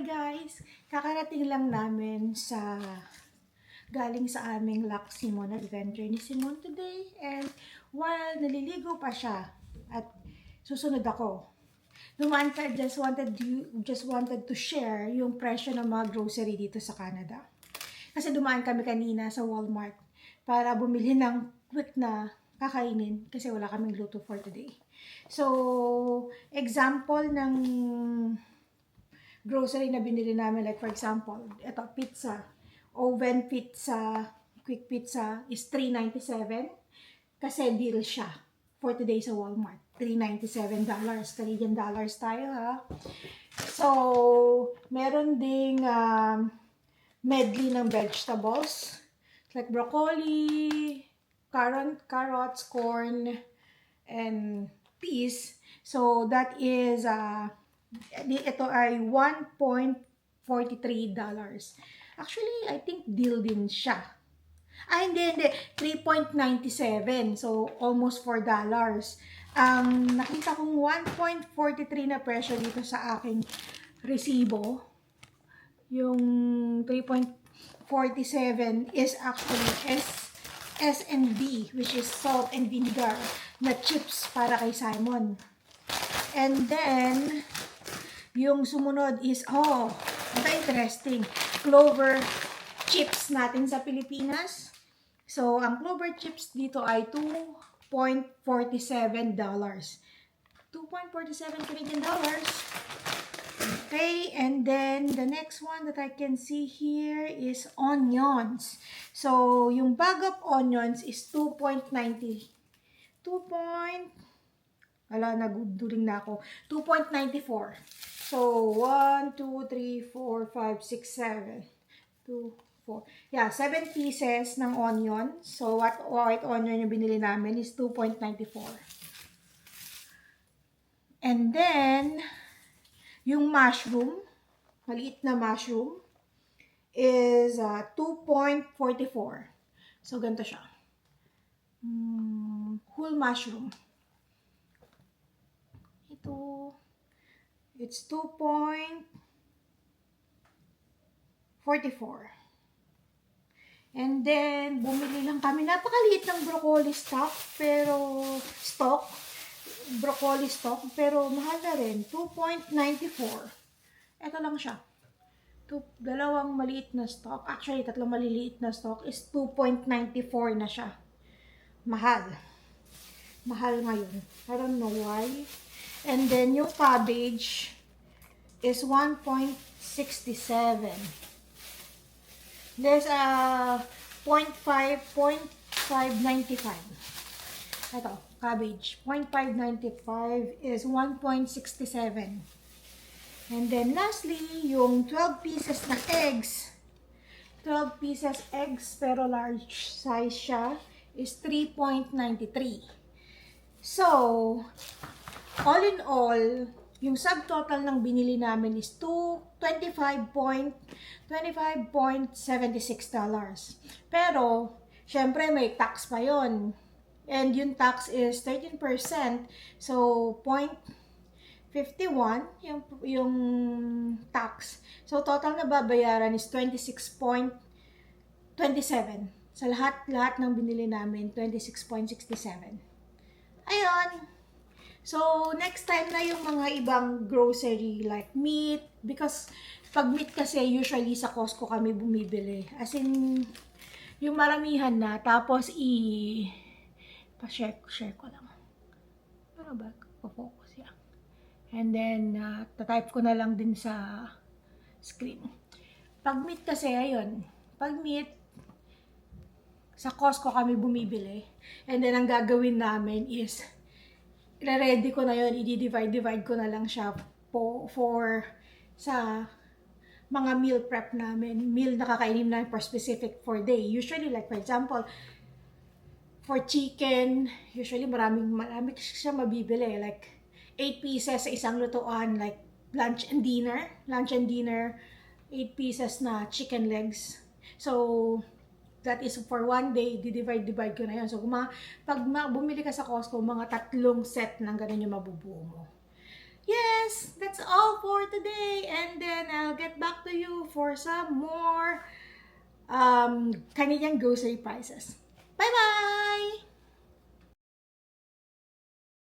guys! Kakarating lang namin galing sa aming Lac Simon adventure ni Simon today. And while naliligo pa siya at susunod ako, dumaan ka, just wanted to share yung presyo ng mga grocery dito sa Canada. Kasi dumaan kami kanina sa Walmart para bumili ng quick na kakainin kasi wala kaming luto for today. So, example ng grocery na binili namin, like for example, ito, pizza, oven pizza, quick pizza is $3.97 kasi deal siya for today sa Walmart. $3.97, Canadian dollars tayo ha. So, meron ding medley ng vegetables, like broccoli, carrots, corn, and peas. So, that is ito ay $1.43. Actually, I think deal din siya. Hindi. 3.97. So, almost $4. Ang nakita kong 1.43 na presyo dito sa aking resibo, yung 3.47 is actually S&B, which is salt and vinegar na chips para kay Simon. And then, yung sumunod is, interesting, Clover chips natin sa Pilipinas. So, ang Clover chips dito ay $2.47. 2.47 Canadian dollars. Okay, and then the next one that I can see here is onions. So, yung bag of onions is naguduling na ako. 2.94. So, 1, 2, 3, 4, 5, 6, 7. 2, 4. Yeah, 7 pieces ng onion. So, what white onion yung binili namin is 2.94. And then, yung mushroom, maliit na mushroom, is 2.44. So, ganito siya. Whole mushroom. It's 2.44. And then, bumili lang kami. Napakaliit ng broccoli stock, pero mahal na rin. 2.94. Ito lang siya. Dalawang maliit na stock. Actually, tatlong maliliit na stock is 2.94 na siya. Mahal. Mahal ngayon. I don't know why. And then, yung cabbage is 1.67. There's a 0.595. Ito, cabbage. 0.595 is 1.67. And then, lastly, yung 12 pieces na eggs. 12 pieces eggs, pero large size siya, is 3.93. So, all in all, yung subtotal ng binili namin is $25.76. Pero, syempre may tax pa yon. And yung tax is 13%. So, 0.51 yung tax. So, total na babayaran is 26.27. Sa lahat ng binili namin, 26.67. Ayun. So, next time na yung mga ibang grocery like meat. Because, pag meat kasi, usually sa Costco kami bumibili. As in, yung maramihan na. Tapos, pa-share ko lang. Ano ba? Po-focus yan. And then, tatype ko na lang din sa screen. Pag meat kasi, ayun. Pag meat, sa Costco kami bumibili. And then, ang gagawin namin is, i-ready ko na yun, i-divide ko na lang siya sa mga meal prep namin. Meal na kakainin namin for specific for day. Usually, like for example, for chicken, usually marami siya mabibili. Like, 8 pieces sa isang lutuan, like lunch and dinner. 8 pieces na chicken legs. So, that is for one day, divide ko na yun. So, pag bumili ka sa Costco, mga 3 set ng ganun yung mabubuo mo. Yes, that's all for today. And then, I'll get back you for some more Canadian grocery prices. Bye-bye!